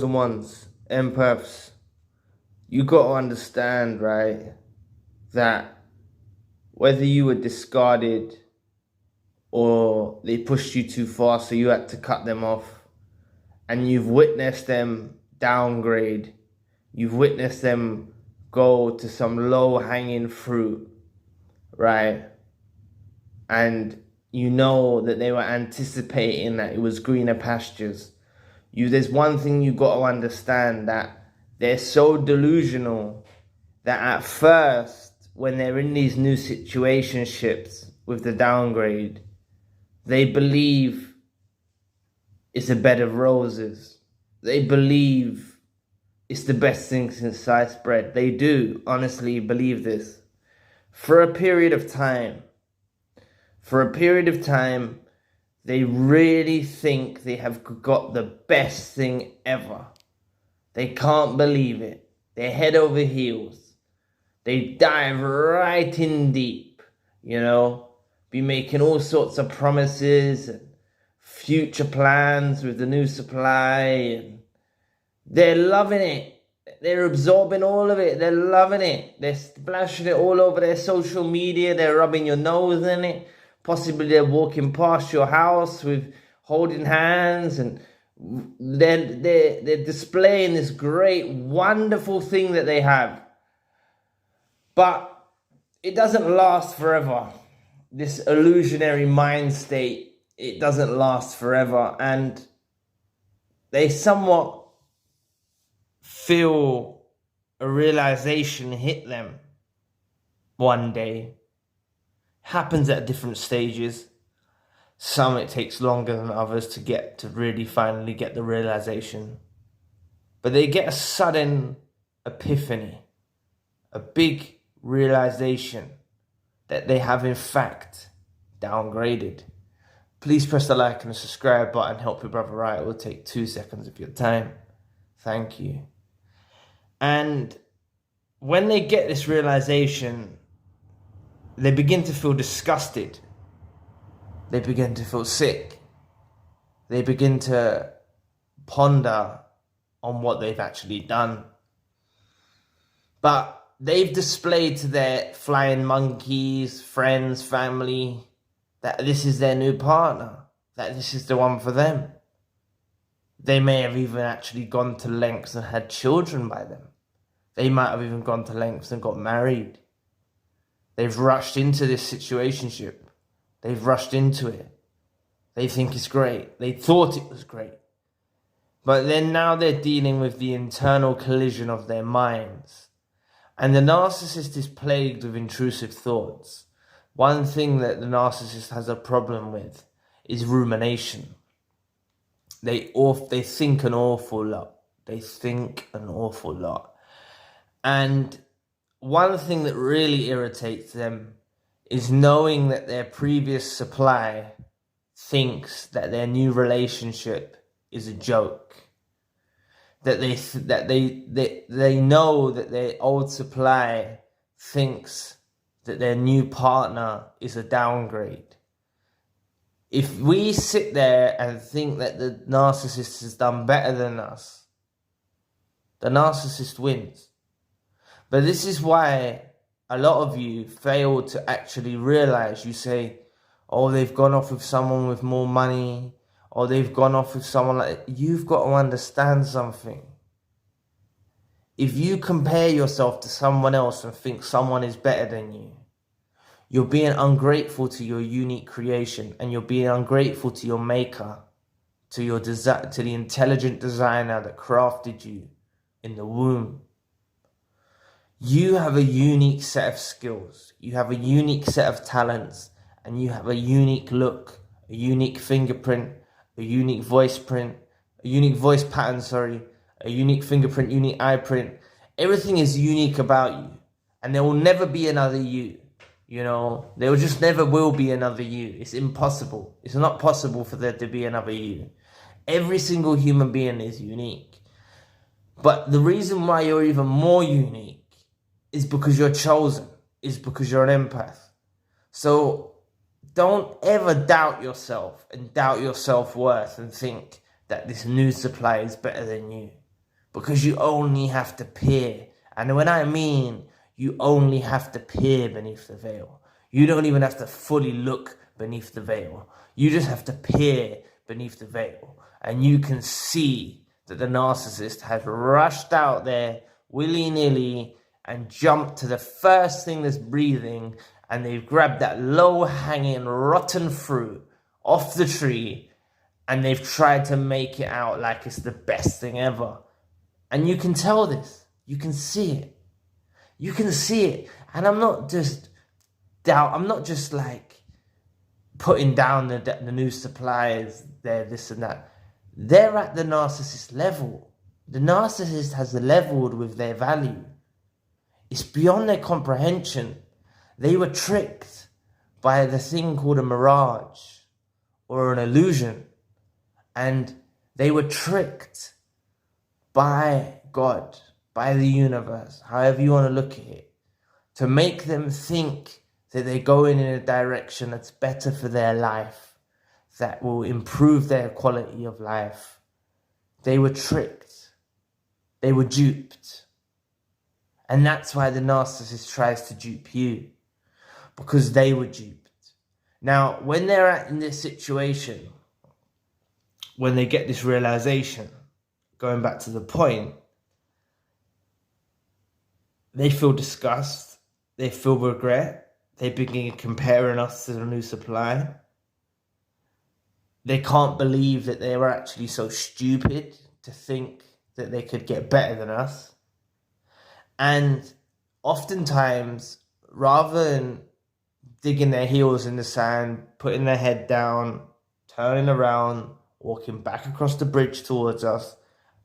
ones, empaths, you got to understand, right, that whether you were discarded or they pushed you too far so you had to cut them off, and you've witnessed them downgrade, you've witnessed them go to some low-hanging fruit, right? And you know that they were anticipating that it was greener pastures. There's one thing you got to understand, that they're so delusional that at first, when they're in these new situationships with the downgrade, they believe it's a bed of roses. They believe it's the best thing since sliced bread. They do honestly believe this. For a period of time, they really think they have got the best thing ever. They can't believe it. They're head over heels. They dive right in deep, be making all sorts of promises and future plans with the new supply. And they're loving it. They're absorbing all of it. They're loving it. They're splashing it all over their social media. They're rubbing your nose in it. Possibly they're walking past your house with holding hands, and they're displaying this great, wonderful thing that they have. But it doesn't last forever. This illusionary mind state, it doesn't last forever. And they somewhat feel a realization hit them one day. Happens at different stages. Some it takes longer than others to really finally get the realization. But they get a sudden epiphany, a big realization that they have in fact downgraded. Please press the like and the subscribe button. Help your brother out. It will take 2 seconds of your time. Thank you. And when they get this realization, they begin to feel disgusted. They begin to feel sick. They begin to ponder on what they've actually done. But they've displayed to their flying monkeys, friends, family, that this is their new partner, that this is the one for them. They may have even actually gone to lengths and had children by them. They might have even gone to lengths and got married. They've rushed into this situationship. They've rushed into it. They think it's great. They thought it was great. But then now they're dealing with the internal collision of their minds. And the narcissist is plagued with intrusive thoughts. One thing that the narcissist has a problem with is rumination. They think an awful lot. And one thing that really irritates them is knowing that their previous supply thinks that their new relationship is a joke. That they know that their old supply thinks that their new partner is a downgrade. If we sit there and think that the narcissist has done better than us, the narcissist wins. But this is why a lot of you fail to actually realize. You say, oh, they've gone off with someone with more money, or they've gone off with someone like... You've got to understand something. If you compare yourself to someone else and think someone is better than you, you're being ungrateful to your unique creation, and you're being ungrateful to your maker, to the intelligent designer that crafted you in the womb. You have a unique set of skills, you have a unique set of talents, and you have a unique look, a unique fingerprint, a unique voice pattern, a unique fingerprint, unique eye print. Everything is unique about you, and there will never be another you. There just never will be another you. It's impossible. It's not possible for there to be another you. Every single human being is unique. But the reason why you're even more unique is because you're chosen, is because you're an empath. So don't ever doubt yourself and doubt your self-worth and think that this new supply is better than you. because you only have to peer. And when I mean you only have to peer beneath the veil, you don't even have to fully look beneath the veil. You just have to peer beneath the veil. And you can see that the narcissist has rushed out there willy-nilly and jumped to the first thing that's breathing, and they've grabbed that low-hanging rotten fruit off the tree, and they've tried to make it out like it's the best thing ever. And you can tell this. You can see it. You can see it. And I'm not just like putting down the new suppliers, they're this and that. They're at the narcissist level. The narcissist has leveled with their value. It's beyond their comprehension. They were tricked by the thing called a mirage or an illusion. And they were tricked by God, by the universe, however you want to look at it, to make them think that they're going in a direction that's better for their life, that will improve their quality of life. They were tricked. They were duped. And that's why the narcissist tries to dupe you, because they were duped. Now, when they're in this situation, when they get this realization, going back to the point, they feel disgust, they feel regret, they begin comparing us to the new supply. They can't believe that they were actually so stupid to think that they could get better than us. And oftentimes, rather than digging their heels in the sand, putting their head down, turning around, walking back across the bridge towards us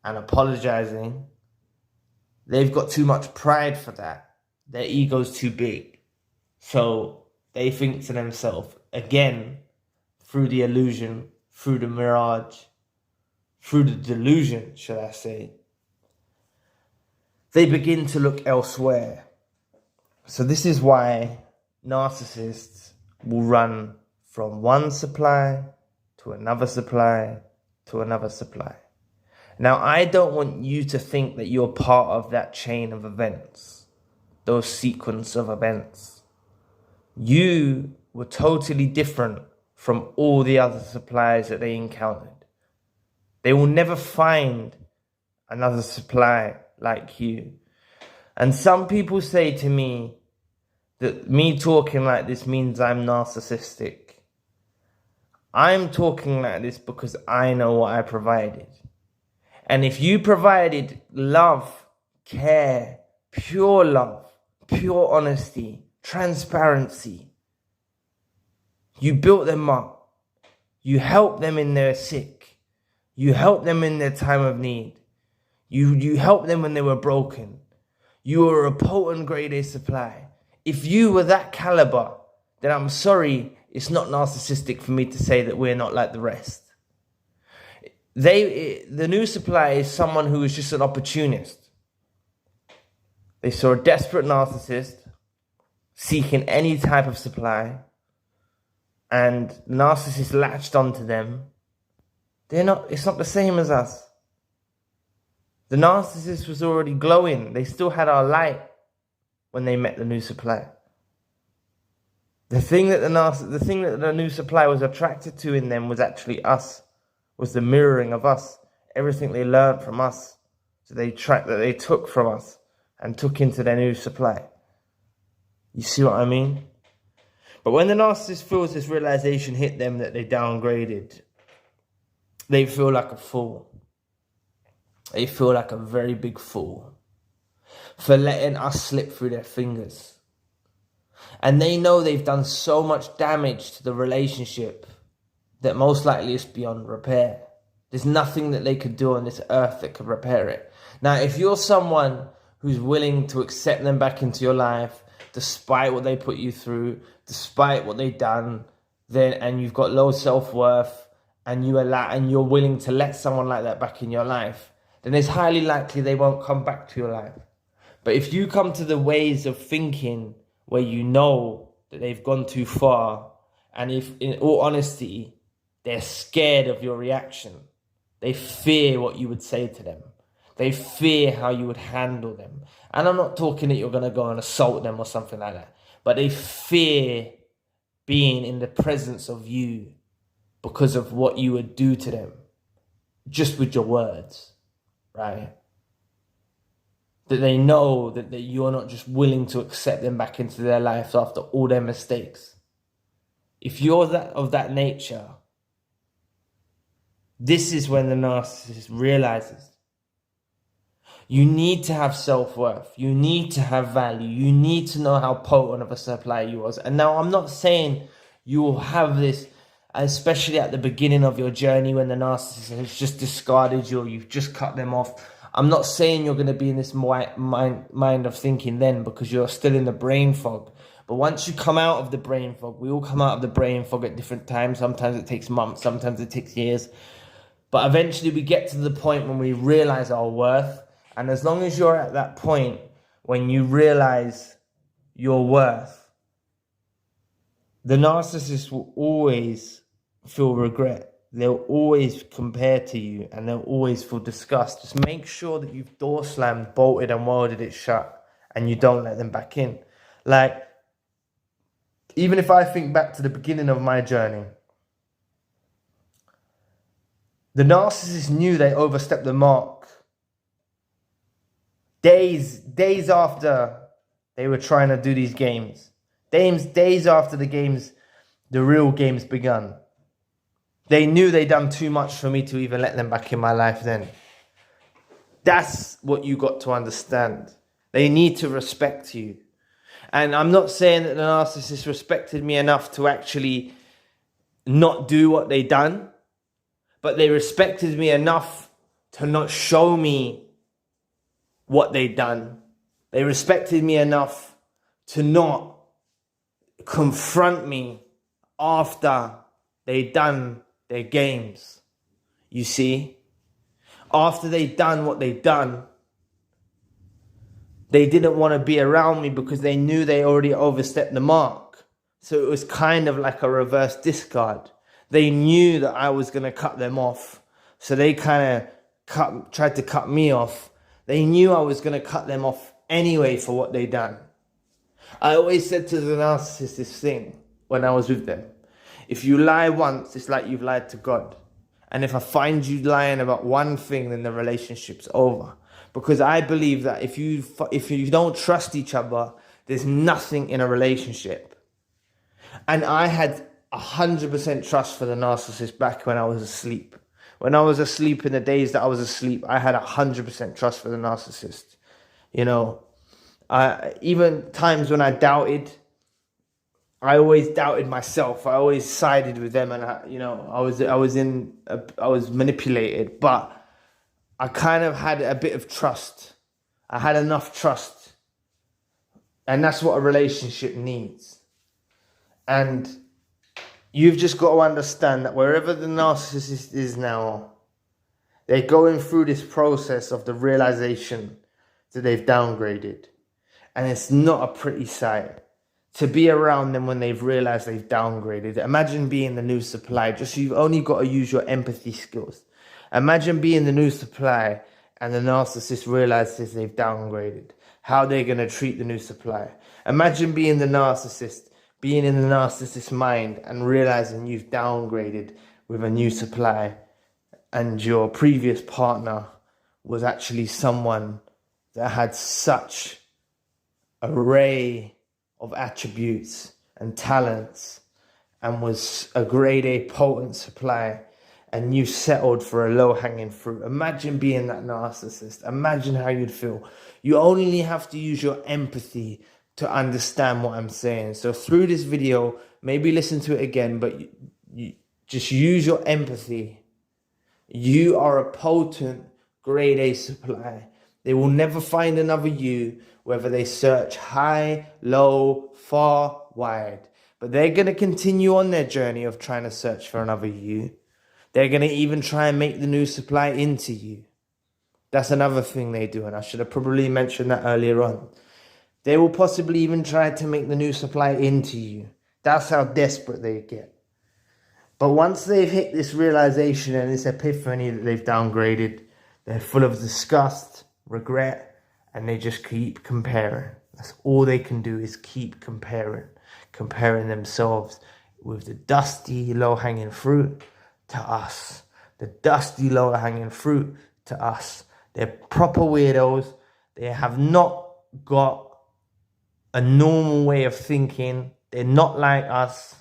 and apologizing, they've got too much pride for that. Their ego's too big. So they think to themselves, again, through the illusion, through the mirage, through the delusion, should I say, they begin to look elsewhere. So this is why narcissists will run from one supply to another supply to another supply. Now, I don't want you to think that you're part of that chain of events, those sequence of events. You were totally different from all the other supplies that they encountered. They will never find another supply like you. And some people say to me that me talking like this means I'm narcissistic. I'm talking like this because I know what I provided. And if you provided love, care, pure honesty, transparency, you built them up, you helped them in their sick, you helped them in their time of need, you helped them when they were broken, you were a potent grade A supply. If you were that caliber, then I'm sorry, it's not narcissistic for me to say that we're not like the rest. The new supply is someone who is just an opportunist. They saw a desperate narcissist seeking any type of supply, and narcissists latched onto them. It's not the same as us. The narcissist was already glowing. They still had our light when they met the new supply. The thing that the new supply was attracted to in them was actually us. Was the mirroring of us, everything they learned from us, so they took from us and took into their new supply. You see what I mean? But when the narcissist feels this realization hit them that they downgraded, they feel like a fool. They feel like a very big fool for letting us slip through their fingers. And they know they've done so much damage to the relationship that most likely is beyond repair. There's nothing that they could do on this earth that could repair it. Now, if you're someone who's willing to accept them back into your life, despite what they put you through, despite what they've done, and you've got low self-worth, and you're willing to let someone like that back in your life, then it's highly likely they won't come back to your life. But if you come to the ways of thinking where you know that they've gone too far, and if, in all honesty, they're scared of your reaction. They fear what you would say to them. They fear how you would handle them. And I'm not talking that you're going to go and assault them or something like that. But they fear being in the presence of you because of what you would do to them just with your words, right? That they know that you're not just willing to accept them back into their life after all their mistakes. If you're of that nature, this is when the narcissist realizes you need to have self-worth. You need to have value. You need to know how potent of a supplier you was. And now I'm not saying you will have this, especially at the beginning of your journey when the narcissist has just discarded you or you've just cut them off. I'm not saying you're going to be in this mind of thinking then, because you're still in the brain fog. But once you come out of the brain fog, we all come out of the brain fog at different times. Sometimes it takes months, sometimes it takes years. But eventually we get to the point when we realize our worth. And as long as you're at that point when you realize your worth, the narcissist will always feel regret. They'll always compare to you and they'll always feel disgust. Just make sure that you've door slammed, bolted and welded it shut and you don't let them back in. Like, even if I think back to the beginning of my journey, the narcissist knew they overstepped the mark. Days after they were trying to do these games. Days after the real games begun. They knew they'd done too much for me to even let them back in my life then. That's what you got to understand. They need to respect you. And I'm not saying that the narcissist respected me enough to actually not do what they done, but they respected me enough to not show me what they'd done. They respected me enough to not confront me after they'd done their games. You see, after they'd done what they'd done, they didn't want to be around me because they knew they already overstepped the mark. So it was kind of like a reverse discard. They knew that I was going to cut them off. So they kind of tried to cut me off. They knew I was going to cut them off anyway for what they'd done. I always said to the narcissist this thing when I was with them. If you lie once, it's like you've lied to God. And if I find you lying about one thing, then the relationship's over. Because I believe that if you don't trust each other, there's nothing in a relationship. And I had 100% trust for the narcissist back when I was asleep. When I was asleep, in the days that I was asleep, I had 100% trust for the narcissist. You know, even times when I doubted, I always doubted myself. I always sided with them, and I was manipulated, but I kind of had a bit of trust. I had enough trust, and that's what a relationship needs. And you've just got to understand that wherever the narcissist is now, they're going through this process of the realization that they've downgraded, and it's not a pretty sight to be around them when they've realized they've downgraded. Imagine being the new supply. Just, you've only got to use your empathy skills. Imagine being the new supply and the narcissist realizes they've downgraded. How they're going to treat the new supply. Imagine being the narcissist, being in the narcissist's mind and realizing you've downgraded with a new supply and your previous partner was actually someone that had such array of attributes and talents and was a grade A potent supply, and you settled for a low-hanging fruit. Imagine being that narcissist. Imagine how you'd feel. You only have to use your empathy to understand what I'm saying. So through this video, maybe listen to it again, but you just use your empathy. You are a potent grade A supply. They will never find another you, whether they search high, low, far, wide. But they're going to continue on their journey of trying to search for another you. They're going to even try and make the new supply into you. That's another thing they do, and I should have probably mentioned that earlier on. They will possibly even try to make the new supply into you. That's how desperate they get. But once they've hit this realization and this epiphany that they've downgraded, They're full of disgust, regret, and they just keep comparing. That's all they can do, is keep comparing themselves with the dusty, low-hanging fruit to us. The dusty, low-hanging fruit to us. They're proper weirdos. They have not got a normal way of thinking. They're not like us.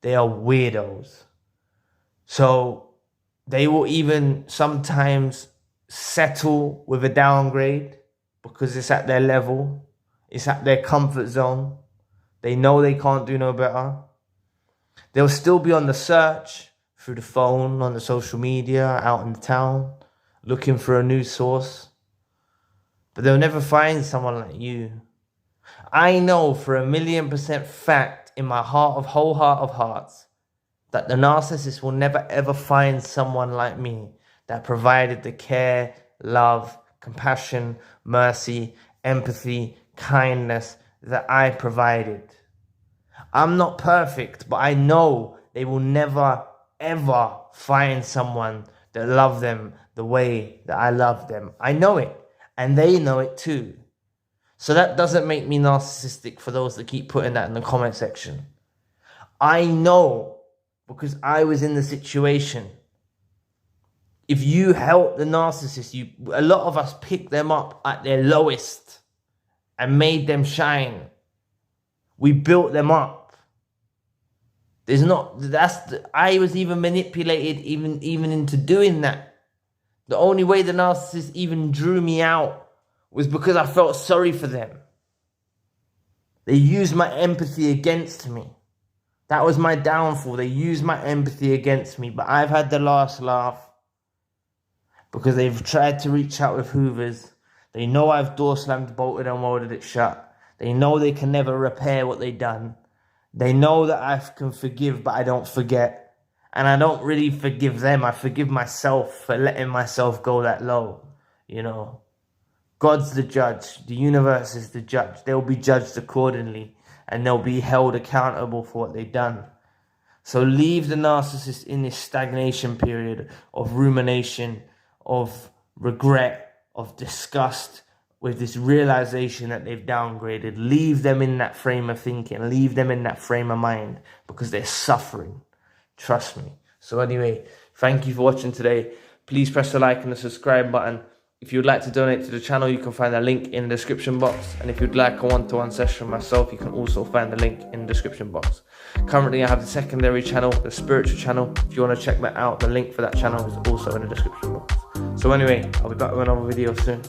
They are weirdos. So they will even sometimes settle with a downgrade because it's at their level. It's at their comfort zone. They know they can't do no better. They'll still be on the search through the phone, on the social media, out in the town, looking for a new source. But they'll never find someone like you. I know for 1,000,000% fact in my whole heart of hearts that the narcissist will never ever find someone like me that provided the care, love, compassion, mercy, empathy, kindness that I provided. I'm not perfect, but I know they will never ever find someone that loves them the way that I love them. I know it, and they know it too. So that doesn't make me narcissistic for those that keep putting that in the comment section. I know because I was in the situation. If you help the narcissist, a lot of us pick them up at their lowest and made them shine. We built them up. I was even manipulated even into doing that. The only way the narcissist even drew me out was because I felt sorry for them. They used my empathy against me. That was my downfall. They used my empathy against me. But I've had the last laugh because they've tried to reach out with hoovers. They know I've door slammed, bolted and welded it shut. They know they can never repair what they've done. They know that I can forgive, but I don't forget. And I don't really forgive them. I forgive myself for letting myself go that low, you know. God's the judge. The universe is the judge. They'll be judged accordingly, and they'll be held accountable for what they've done. So leave the narcissist in this stagnation period of rumination, of regret, of disgust, with this realization that they've downgraded. Leave them in that frame of thinking. Leave them in that frame of mind, because they're suffering. Trust me. So anyway, thank you for watching today. Please press the like and the subscribe button. If you'd like to donate to the channel, you can find a link in the description box. And if you'd like a one-to-one session with myself, you can also find the link in the description box. Currently, I have the secondary channel, the spiritual channel. If you want to check that out, the link for that channel is also in the description box. So anyway, I'll be back with another video soon.